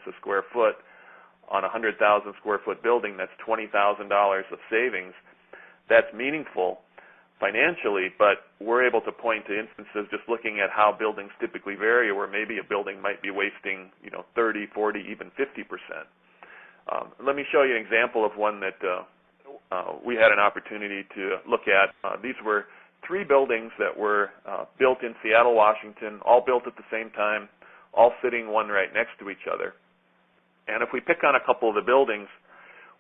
a square foot on a 100,000 square foot building, that's $20,000 of savings. That's meaningful financially, but we're able to point to instances just looking at how buildings typically vary, where maybe a building might be wasting 30, 40, even 50%. Let me show you an example of one that we had an opportunity to look at. These were 3 buildings that were built in Seattle, Washington, all built at the same time, all sitting one right next to each other. And if we pick on a couple of the buildings,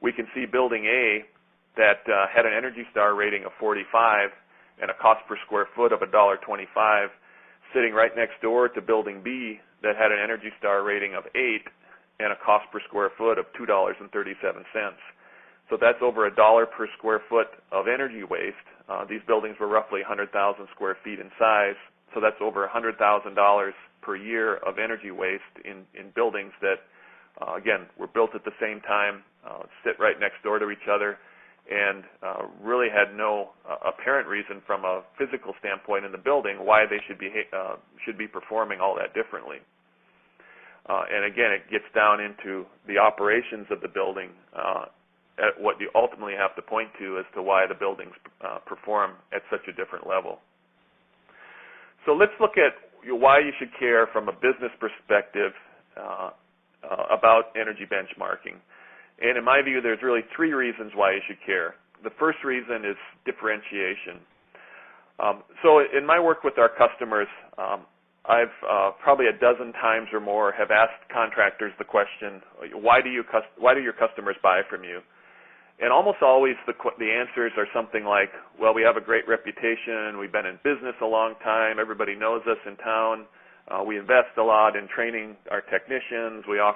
we can see Building A that had an Energy Star rating of 45 and a cost per square foot of $1.25, sitting right next door to Building B that had an Energy Star rating of 8 and a cost per square foot of $2.37. So that's over $1 per square foot of energy waste. These buildings were roughly 100,000 square feet in size, so that's over $100,000 per year of energy waste in buildings that, again, were built at the same time, sit right next door to each other, and really had no apparent reason from a physical standpoint in the building why they should be performing all that differently. And again, it gets down into the operations of the building, at what you ultimately have to point to as to why the buildings perform at such a different level. So let's look at why you should care from a business perspective about energy benchmarking. And in my view, there's really 3 reasons why you should care. The first reason is differentiation. So in my work with our customers, I've probably a dozen times or more have asked contractors the question, why do your customers buy from you? And almost always the answers are something like, well, we have a great reputation, we've been in business a long time, everybody knows us in town, we invest a lot in training our technicians, we offer